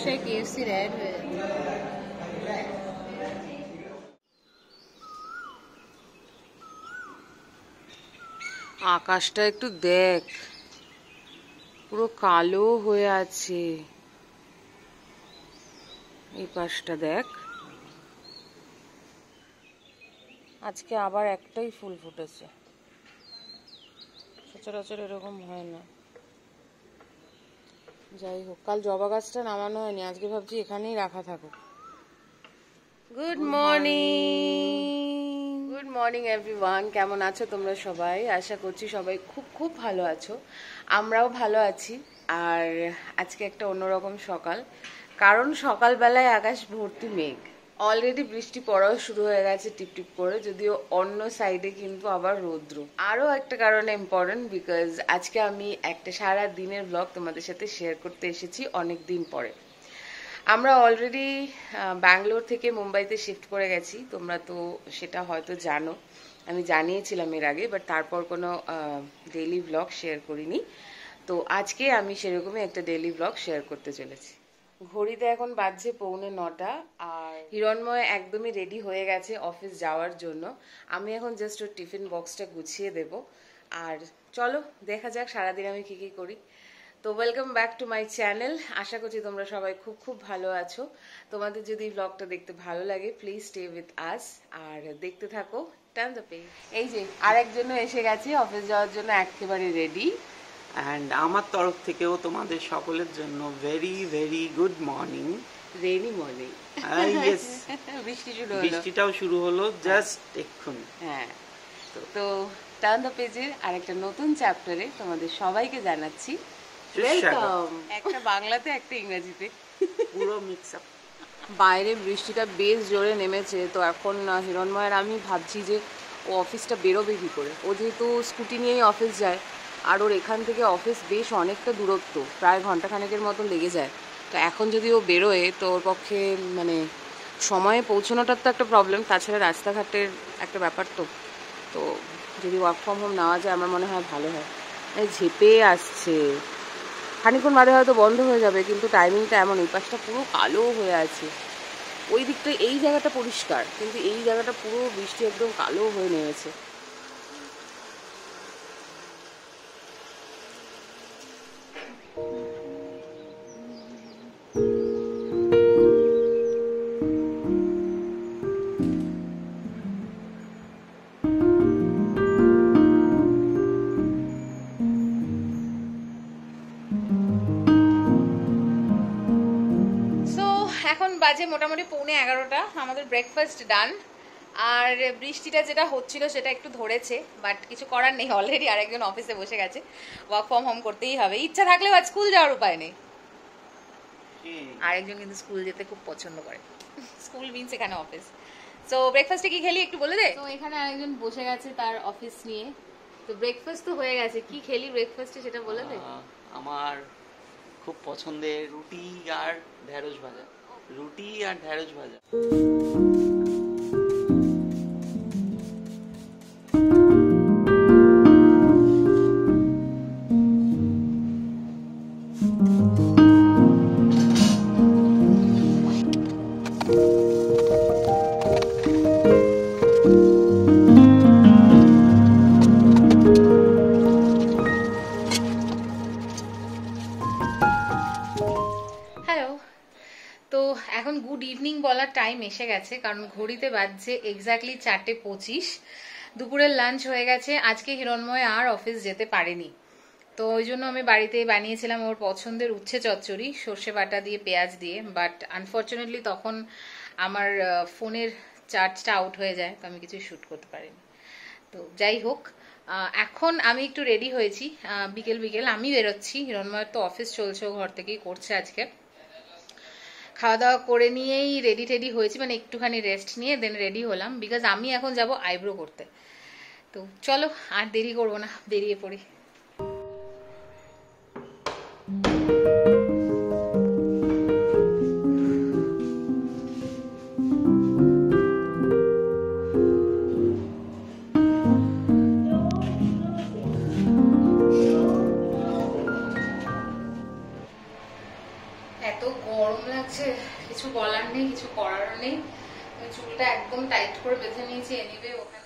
সমস্যায় KFC red হয়ে আকাশটা একটু দেখ, পুরো কালো হয়ে আছে। এই পাশটা দেখ, আজকে আবার একটাই ফুল ফুটেছে, সচরাচর এরকম হয় না। যাই হোক, কাল জবা গাছটা নামানো হয়নি, আজকে ভাবছি এখানেই রাখা থাকুক। Good morning, good morning everyone. কেমন আছো তোমরা সবাই? আশা করছি সবাই খুব খুব ভালো আছো, আমরাও ভালো আছি। আর আজকে একটা অন্যরকম সকাল, কারণ সকালবেলায় আকাশ ভর্তি মেঘ, অলরেডি বৃষ্টি পড়াও শুরু হয়ে গেছে টিপটিপ করে, যদিও অন্য সাইডে কিন্তু আবার রৌদ্র। আরও একটা কারণে ইম্পর্টেন্ট, বিকজ আজকে আমি একটা সারা দিনের ব্লগ তোমাদের সাথে শেয়ার করতে এসেছি অনেক দিন পরে। আমরা অলরেডি ব্যাঙ্গালোর থেকে মুম্বাইতে শিফট করে গেছি, তোমরা তো সেটা হয়তো জানো, আমি জানিয়েছিলাম এর আগে, বাট তারপর কোনো ডেইলি ব্লগ শেয়ার করিনি। তো আজকে আমি সেরকমই একটা ডেইলি ব্লগ শেয়ার করতে চলেছি। ঘড়িতে এখন বাজছে 8:45, আর হিরণময় একদমই রেডি হয়ে গেছে অফিস যাওয়ার জন্য। আমি এখন জাস্ট ওর টিফিন বক্সটা গুছিয়ে দেব। আর চলো দেখা যাক সারাদিন আমি কি কি করি। তো welcome back to my channel. আশা করছি তোমরা সবাই খুব খুব ভালো আছো। তোমাদের যদি ব্লগটা দেখতে ভালো লাগে, প্লিজ স্টে উইথ আস আর দেখতে থাকো। Turn the page. এই যে আরেকজনও এসে গেছে অফিস যাওয়ার জন্য, একেবারে রেডি। অ্যান্ড আমার তরফ থেকেও তোমাদের সকলের জন্য very very good morning. Rainy morning. Yes, বৃষ্টি শুরু হলো, বৃষ্টিটাও শুরু হলো জাস্ট এক্ষুনি। হ্যাঁ, তো টার্ন দ্য পেজের আরেকটা নতুন চ্যাপ্টারে তোমাদের সবাইকে জানাচ্ছি ওয়েলকাম। একটা বাংলাতে একটা ইংরেজিতে, পুরো মিক্স আপ। বাইরে বৃষ্টিটা বেশ জোরে নেমেছে, তো এখন হিরণময়ের আমি ভাবছি যে ও অফিসটা বেরোবে কী করে। ও যেহেতু স্কুটি নিয়েই অফিস যায়, আর ওর এখান থেকে অফিস বেশ অনেকটা দূরত্ব, প্রায় ঘন্টাখানেকের মতো লেগে যায়। তো এখন যদি ও বেরোয় তো ওর পক্ষে মানে সময়ে পৌঁছানোটার তো একটা প্রবলেম, তাছাড়া রাস্তাঘাটের একটা ব্যাপার। তো যদি ওয়ার্ক ফ্রম হোম নেওয়া যায় আমার মনে হয় ভালো হয়। ঝেপে আসছে, খানিক্ষণ বাদে হয়তো বন্ধ হয়ে যাবে, কিন্তু টাইমিংটা এমন। এই পাশটা পুরো কালো হয়ে আছে, ওই দিকটা এই জায়গাটা পরিষ্কার, কিন্তু এই জায়গাটা পুরো বৃষ্টি একদম কালো হয়ে নেমেছে। এখন বাজে মোটামুটি 11:15, আমাদের ব্রেকফাস্ট ডান। আর বৃষ্টিটা যেটা হচ্ছিল সেটা একটু ধরেছে, বাট কিছু করার নেই, অলরেডি আরেকজন অফিসে বসে গেছে। ওয়ার্ক ফ্রম হোম করতেই হবে, ইচ্ছা থাকলেও আজ স্কুল যাওয়ার উপায় নেই। আরেকজন কিন্তু স্কুল যেতে খুব পছন্দ করে, স্কুল মিনস এখানে অফিস। তো ব্রেকফাস্টে কি খেলি একটু বলে দে। তো এখানে আরেকজন বসে গেছে তার অফিস নিয়ে। তো ব্রেকফাস্ট তো হয়ে গেছে, কি খেলি ব্রেকফাস্টে সেটা বলে দে। আমার খুব পছন্দের রুটি আর ঢেঁড়স ভাজা, রুটি আর ঢেঁড়স ভাজা। তো এখন গুড ইভিনিং বলার টাইম এসে গেছে, কারণ ঘড়িতে বাজছে এক্স্যাক্টলি 4:25। দুপুরের লাঞ্চ হয়ে গেছে। আজকে হিরণময় আর অফিস যেতে পারেনি, তো ওই জন্য আমি বাড়িতে বানিয়েছিলাম ওর পছন্দের উচ্ছে চচ্চড়ি, সর্ষে বাটা দিয়ে পেঁয়াজ দিয়ে। বাট আনফর্চুনেটলি তখন আমার ফোনের চার্জটা আউট হয়ে যায়, তো আমি কিছুই শ্যুট করতে পারিনি। তো যাই হোক, এখন আমি একটু রেডি হয়েছি, বিকেল বিকেল আমি বেরোচ্ছি। হিরণময়ের তো অফিস চলছে, ও ঘর থেকেই করছে আজকে। খাওয়া দাওয়া করে নিয়েই রেডি টেডি হয়েছি, মানে একটুখানি রেস্ট নিয়ে দেন রেডি হলাম, বিকজ আমি এখন যাব আইব্রো করতে। তো চলো আর দেরি করবো না, বেরিয়ে পড়ি। এত গরম বলার নেই, কিছু করারও নেই। চুলটা একদম টাইট করে বেঁধে নিয়েছি এনিওয়ে ওখানে।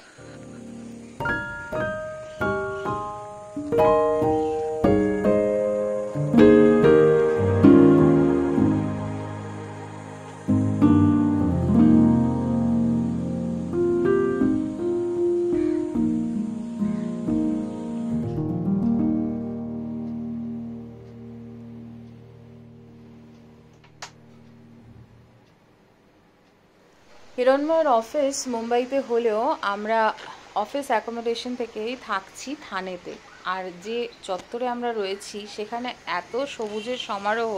হিরণময়ের অফিস মুম্বাইতে হলেও আমরা অফিস অ্যাকোমোডেশন থেকেই থাকছি থানেতে। আর যে চত্বরে আমরা রয়েছি সেখানে এত সবুজের সমারোহ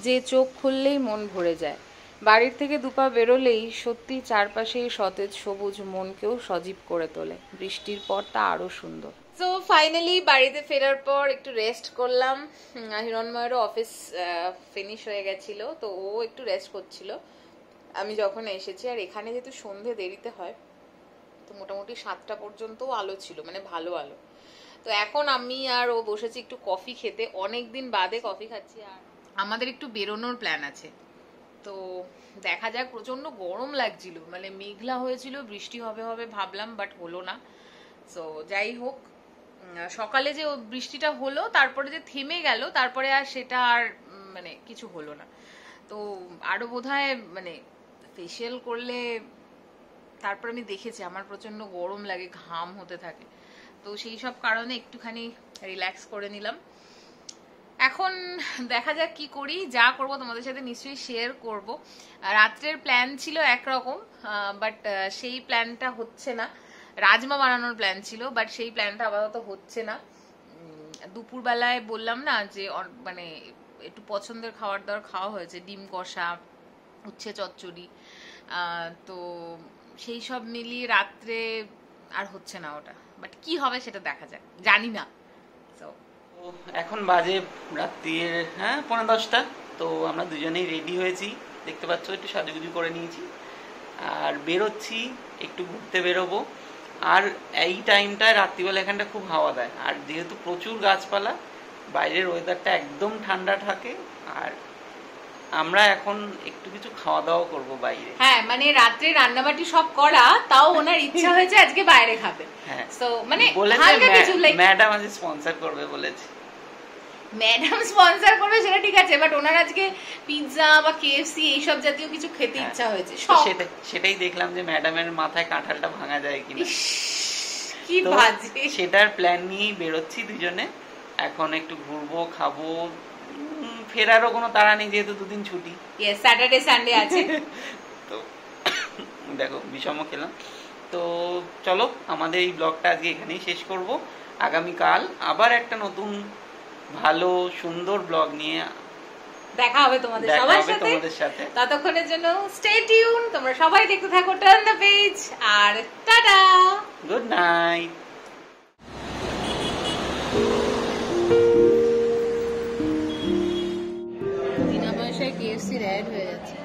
যে চোখ খুললেই মন ভরে যায়। বাড়ির থেকে দুপা বেরোলেই সত্যি চারপাশেই সতেজ সবুজ মনকেও সজীব করে তোলে। বৃষ্টির পর তা আরও সুন্দর। তো ফাইনালি বাড়িতে ফেরার পর একটু রেস্ট করলাম। হিরণময়েরও অফিস ফিনিশ হয়ে গেছিল, তো ও একটু রেস্ট করছিল আমি যখন এসেছি। আর এখানে যেহেতু সন্ধে দেরিতে হয়, তো মোটামুটি 7টা পর্যন্তও আলো ছিল, মানে ভালো আলো। তো এখন আমি আর ও বসেছি একটু কফি খেতে, অনেকদিন বাদে কফি খাচ্ছি। আর আমাদের একটু বেরোনোর প্ল্যান আছে, তো দেখা যাক। প্রচন্ড গরম লাগছিল, মানে মেঘলা হয়েছিল, বৃষ্টি হবে হবে ভাবলাম, বাট হলো না। তো যাই হোক, সকালে যে বৃষ্টিটা হলো তারপরে যে থেমে গেল, তারপরে আর সেটা আর মানে কিছু হলো না। তো আরো বোধহয় মানে ফেসিয়াল করলে, তারপর আমি দেখেছি আমার প্রচন্ড গরম লাগে, ঘাম হতে থাকে, তো সেই সব কারণে একটুখানি রিল্যাক্স করে নিলাম। এখন দেখা যাক কি করি, যা করব তোমাদের সাথে নিশ্চয়ই শেয়ার করব। রাত্রের প্ল্যান ছিল একরকম, বাট সেই প্ল্যানটা হচ্ছে না। রাজমা বানানোর প্ল্যান ছিল, বাট সেই প্ল্যানটা আপাতত হচ্ছে না। দুপুরবেলায় বললাম না যে মানে একটু পছন্দের খাবার দাবার খাওয়া হয়েছে, ডিম কষা, উচ্ছে চচ্চড়ি, তো সেই সব মিলিয়ে রাত্রে আর হচ্ছে না ওটা। বাট কি হবে সেটা দেখা যাক, জানি না। তো এখন বাজে রাত্রির 9:45। তো আমরা দুজনেই রেডি হয়েছি, দেখতে পাচ্ছ, একটু সাজুগুজু করে নিয়েছি আর বেরোচ্ছি, একটু ঘুরতে বেরোবো। আর এই টাইমটায় রাত্রিবেলা এখানটা খুব হাওয়া দেয়, আর যেহেতু প্রচুর গাছপালা, বাইরের ওয়েদারটা একদম ঠান্ডা থাকে। আর আমরা এখন একটু কিছু খাওয়া দাওয়া করবো বাইরে। হ্যাঁ, মানে রাত্রে রান্নাবাটি সব করা, তাও ওনার ইচ্ছা হয়েছে আজকে বাইরে খাবে। হ্যাঁ, সো মানে হালকা কিছু, লাইক ম্যাডাম আজ স্পন্সর করবে বলেছে। ম্যাডাম স্পন্সর করবে সেটা ঠিক আছে, বাট ওনার আজকে পিৎজা বা কেএফসি এই সব জাতীয় কিছু খেতে ইচ্ছা হয়েছে। সেটাই দেখলাম যে ম্যাডামের মাথায় কাঁঠালটা ভাঙা যায় কিনা, কি বাজে। সেটার প্ল্যান নিয়েই বেরোচ্ছি দুজনে। এখন একটু ঘুরবো, খাবো, ফেরারও কোনো তাড়া নেই যেহেতু দুদিন ছুটি। স্যাটারডে সানডে আছে। তো দেখো বিষম খেলাম। তো চলো, আমাদের এই ব্লগটা আজকে এখানেই শেষ করব। আগামীকাল আবার একটা নতুন ভালো সুন্দর ব্লগ নিয়ে দেখা হবে তোমাদের সবার সাথে। ততক্ষণের জন্য স্টে টিউন, তোমরা সবাই দেখতে থাকো টার্ন দ্য পেজ, আর টাটা, গুড নাইট। বিনা পয়সায় কেএফসি রেড হয়ে যাচ্ছে।